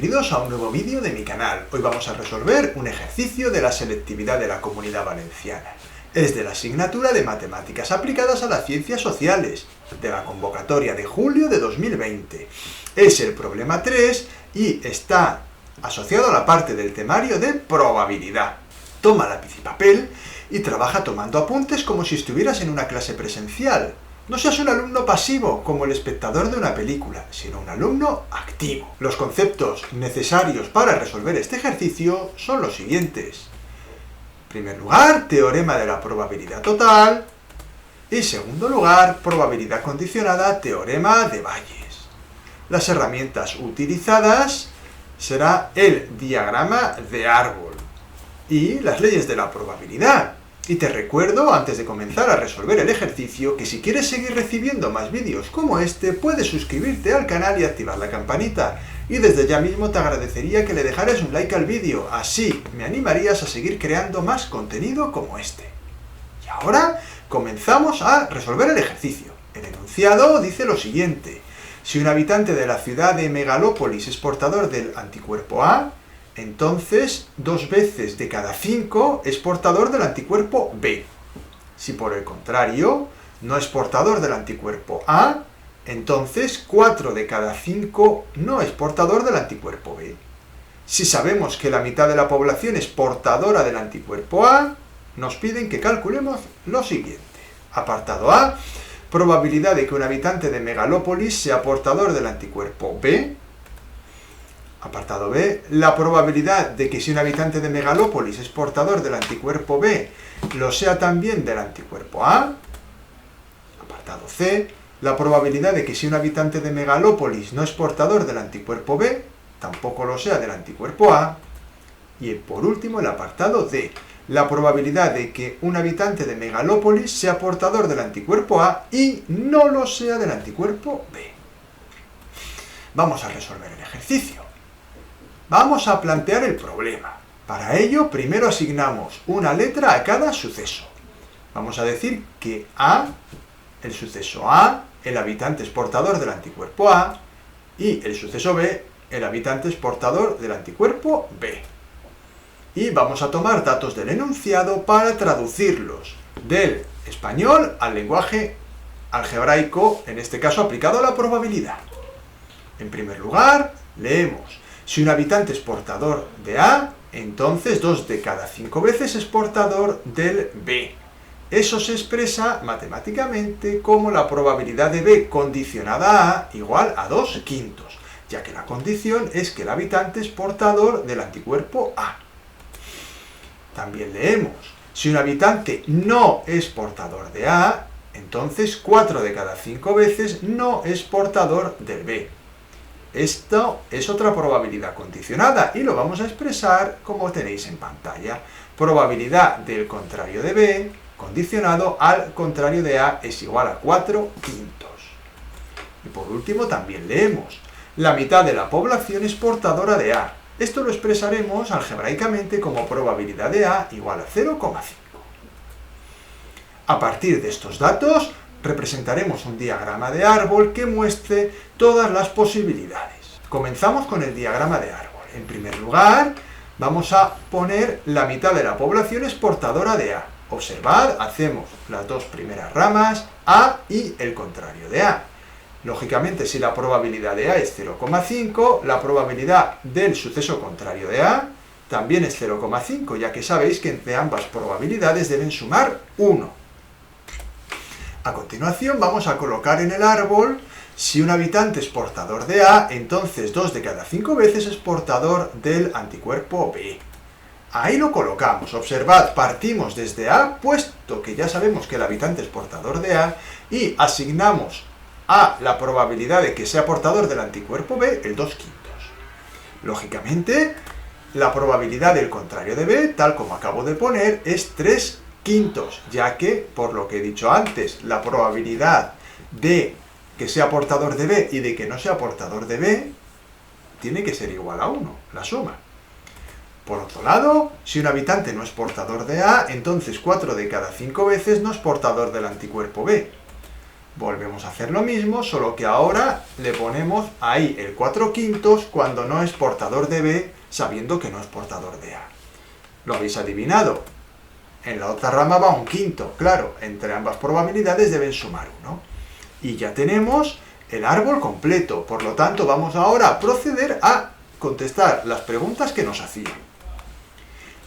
bienvenidos a un nuevo vídeo de mi canal. Hoy vamos a resolver un ejercicio de la selectividad de la Comunidad Valenciana. Es de la asignatura de Matemáticas aplicadas a las Ciencias Sociales, de la convocatoria de julio de 2020. Es el problema 3 y está asociado a la parte del temario de probabilidad. Toma lápiz y papel y trabaja tomando apuntes como si estuvieras en una clase presencial. No seas un alumno pasivo, como el espectador de una película, sino un alumno activo. Los conceptos necesarios para resolver este ejercicio son los siguientes. En primer lugar, teorema de la probabilidad total. Y en segundo lugar, probabilidad condicionada, teorema de Bayes. Las herramientas utilizadas será el diagrama de árbol y las leyes de la probabilidad. Y te recuerdo, antes de comenzar a resolver el ejercicio, que si quieres seguir recibiendo más vídeos como este, puedes suscribirte al canal y activar la campanita. Y desde ya mismo te agradecería que le dejaras un like al vídeo, así me animarías a seguir creando más contenido como este. Y ahora comenzamos a resolver el ejercicio. El enunciado dice lo siguiente: si un habitante de la ciudad de Megalópolis es portador del anticuerpo A, entonces 2 veces de cada 5 es portador del anticuerpo B. Si por el contrario no es portador del anticuerpo A, entonces 4 de cada 5 no es portador del anticuerpo B. Si sabemos que la mitad de la población es portadora del anticuerpo A, nos piden que calculemos lo siguiente. Apartado A, probabilidad de que un habitante de Megalópolis sea portador del anticuerpo B. Apartado B, la probabilidad de que si un habitante de Megalópolis es portador del anticuerpo B, lo sea también del anticuerpo A. Apartado C, la probabilidad de que si un habitante de Megalópolis no es portador del anticuerpo B, tampoco lo sea del anticuerpo A. Y por último, el apartado D, la probabilidad de que un habitante de Megalópolis sea portador del anticuerpo A y no lo sea del anticuerpo B. Vamos a resolver el ejercicio. Vamos a plantear el problema. Para ello, primero asignamos una letra a cada suceso. Vamos a decir que A, el suceso A, el habitante es portador del anticuerpo A, y el suceso B, el habitante es portador del anticuerpo B. Y vamos a tomar datos del enunciado para traducirlos del español al lenguaje algebraico, en este caso aplicado a la probabilidad. En primer lugar, leemos: si un habitante es portador de A, entonces 2 de cada 5 veces es portador del B. Eso se expresa matemáticamente como la probabilidad de B condicionada a igual a 2/5, ya que la condición es que el habitante es portador del anticuerpo A. También leemos: si un habitante no es portador de A, entonces 4 de cada 5 veces no es portador del B. Esto es otra probabilidad condicionada y lo vamos a expresar como tenéis en pantalla. Probabilidad del contrario de B condicionado al contrario de A es igual a 4/5. Y por último también leemos: la mitad de la población es portadora de A. Esto lo expresaremos algebraicamente como probabilidad de A igual a 0,5. A partir de estos datos, representaremos un diagrama de árbol que muestre todas las posibilidades. Comenzamos con el diagrama de árbol. En primer lugar, vamos a poner la mitad de la población es portadora de A. Observad, hacemos las 2 primeras ramas, A y el contrario de A. Lógicamente, si la probabilidad de A es 0,5, la probabilidad del suceso contrario de A también es 0,5, ya que sabéis que entre ambas probabilidades deben sumar 1. A continuación vamos a colocar en el árbol: si un habitante es portador de A, entonces 2 de cada 5 veces es portador del anticuerpo B. Ahí lo colocamos. Observad, partimos desde A, puesto que ya sabemos que el habitante es portador de A, y asignamos a la probabilidad de que sea portador del anticuerpo B el 2/5. Lógicamente, la probabilidad del contrario de B, tal como acabo de poner, es 3/5, ya que, por lo que he dicho antes, la probabilidad de que sea portador de B y de que no sea portador de B tiene que ser igual a 1, la suma. Por otro lado, si un habitante no es portador de A, entonces 4 de cada 5 veces no es portador del anticuerpo B. Volvemos a hacer lo mismo, solo que ahora le ponemos ahí el 4/5 cuando no es portador de B, sabiendo que no es portador de A. ¿Lo habéis adivinado? En la otra rama va 1/5, claro, entre ambas probabilidades deben sumar 1. Y ya tenemos el árbol completo, por lo tanto vamos ahora a proceder a contestar las preguntas que nos hacían.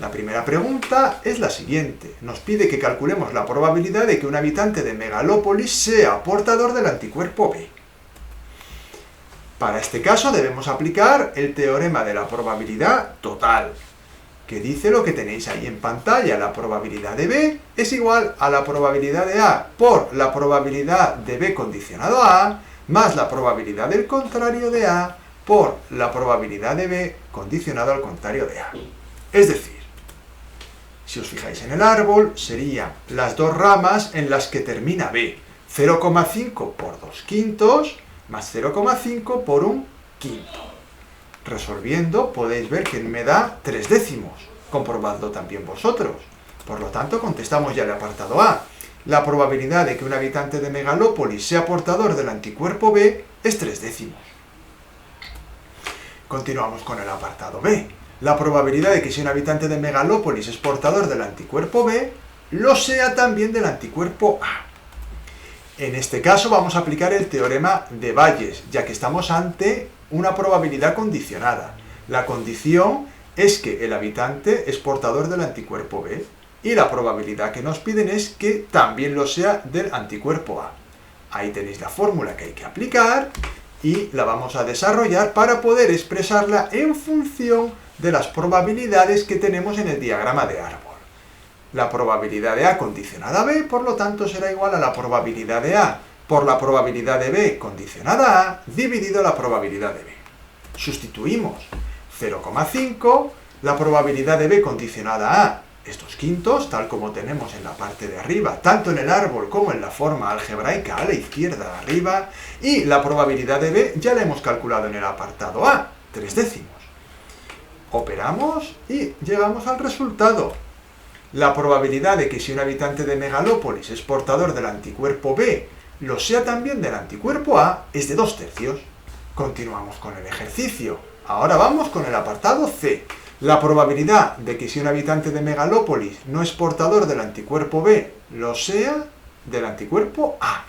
La primera pregunta es la siguiente. Nos pide que calculemos la probabilidad de que un habitante de Megalópolis sea portador del anticuerpo B. Para este caso debemos aplicar el teorema de la probabilidad total, que dice lo que tenéis ahí en pantalla. La probabilidad de B es igual a la probabilidad de A por la probabilidad de B condicionado a A, más la probabilidad del contrario de A por la probabilidad de B condicionado al contrario de A. Es decir, si os fijáis en el árbol, serían las dos ramas en las que termina B. 0,5 por 2/5 más 0,5 por 1/5. Resolviendo podéis ver que me da 3/10. Comprobadlo también vosotros. Por lo tanto, contestamos ya el apartado A. La probabilidad de que un habitante de Megalópolis sea portador del anticuerpo B es 3/10. Continuamos con el apartado B. La probabilidad de que si un habitante de Megalópolis es portador del anticuerpo B, lo sea también del anticuerpo A. En este caso vamos a aplicar el teorema de Bayes, ya que estamos ante una probabilidad condicionada. La condición es que el habitante es portador del anticuerpo B, y la probabilidad que nos piden es que también lo sea del anticuerpo A. Ahí tenéis la fórmula que hay que aplicar, y la vamos a desarrollar para poder expresarla en función de las probabilidades que tenemos en el diagrama de árbol. La probabilidad de A condicionada a B, por lo tanto, será igual a la probabilidad de A por la probabilidad de B condicionada a A dividido la probabilidad de B. Sustituimos 0,5, la probabilidad de B condicionada a A es 2/5, tal como tenemos en la parte de arriba, tanto en el árbol como en la forma algebraica a la izquierda arriba, y la probabilidad de B ya la hemos calculado en el apartado A, 3/10. Operamos y llegamos al resultado. La probabilidad de que si un habitante de Megalópolis es portador del anticuerpo B, lo sea también del anticuerpo A, es de 2/3. Continuamos con el ejercicio. Ahora vamos con el apartado C. La probabilidad de que si un habitante de Megalópolis no es portador del anticuerpo B, lo sea del anticuerpo A.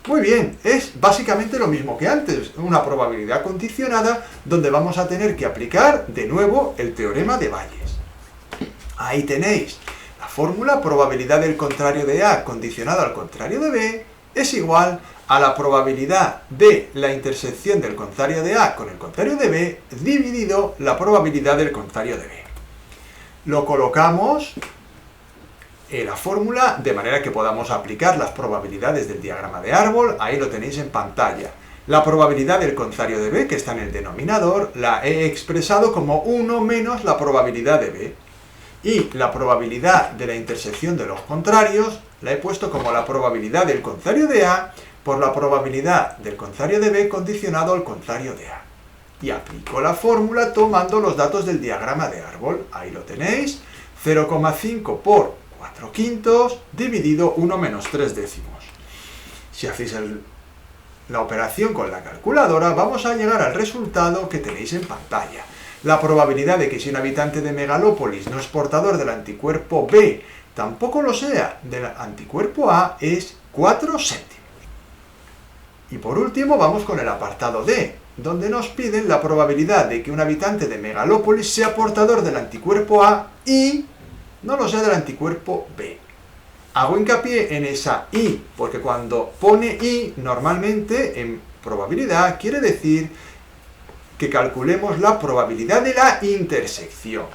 Muy bien, es básicamente lo mismo que antes, una probabilidad condicionada donde vamos a tener que aplicar de nuevo el teorema de Bayes. Ahí tenéis la fórmula: probabilidad del contrario de A condicionado al contrario de B es igual a la probabilidad de la intersección del contrario de A con el contrario de B dividido la probabilidad del contrario de B. Lo colocamos en la fórmula de manera que podamos aplicar las probabilidades del diagrama de árbol. Ahí lo tenéis en pantalla. La probabilidad del contrario de B, que está en el denominador, la he expresado como 1 menos la probabilidad de B. Y la probabilidad de la intersección de los contrarios la he puesto como la probabilidad del contrario de A por la probabilidad del contrario de B condicionado al contrario de A. Y aplico la fórmula tomando los datos del diagrama de árbol. Ahí lo tenéis. 0,5 por 4/5 dividido 1 menos 3/10. Si hacéis la operación con la calculadora, vamos a llegar al resultado que tenéis en pantalla. La probabilidad de que si un habitante de Megalópolis no es portador del anticuerpo B, tampoco lo sea del anticuerpo A, es 4/7. Y por último vamos con el apartado D, donde nos piden la probabilidad de que un habitante de Megalópolis sea portador del anticuerpo A y no lo sea del anticuerpo B. Hago hincapié en esa I, porque cuando pone I, normalmente en probabilidad quiere decir que calculemos la probabilidad de la intersección.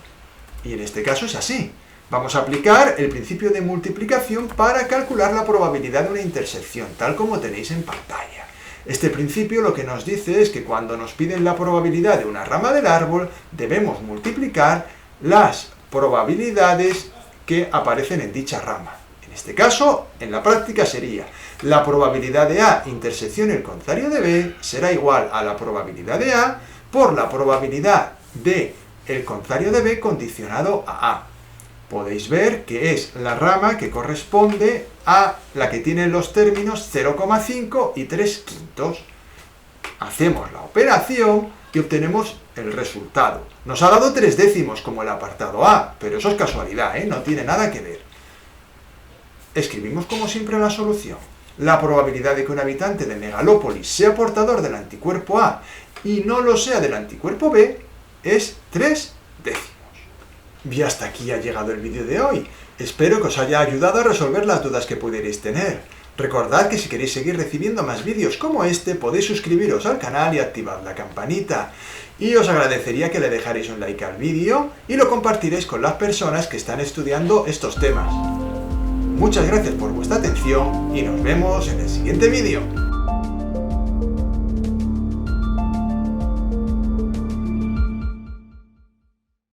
Y en este caso es así. Vamos a aplicar el principio de multiplicación para calcular la probabilidad de una intersección, tal como tenéis en pantalla. Este principio lo que nos dice es que cuando nos piden la probabilidad de una rama del árbol, debemos multiplicar las probabilidades que aparecen en dicha rama. En este caso, en la práctica sería la probabilidad de A intersección el contrario de B será igual a la probabilidad de A por la probabilidad de el contrario de B condicionado a A. podéis ver que es la rama que corresponde a la que tiene los términos 0,5 y 3/5. Hacemos la operación y obtenemos el resultado. Nos ha dado 3 décimos como el apartado A, pero eso es casualidad, no tiene nada que ver. Escribimos como siempre la solución. La probabilidad de que un habitante de Megalópolis sea portador del anticuerpo A y no lo sea del anticuerpo B es 3 décimos. Y hasta aquí ha llegado el vídeo de hoy. Espero que os haya ayudado a resolver las dudas que pudierais tener. Recordad que si queréis seguir recibiendo más vídeos como este, podéis suscribiros al canal y activar la campanita. Y os agradecería que le dejarais un like al vídeo y lo compartiréis con las personas que están estudiando estos temas. Muchas gracias por vuestra atención y nos vemos en el siguiente vídeo.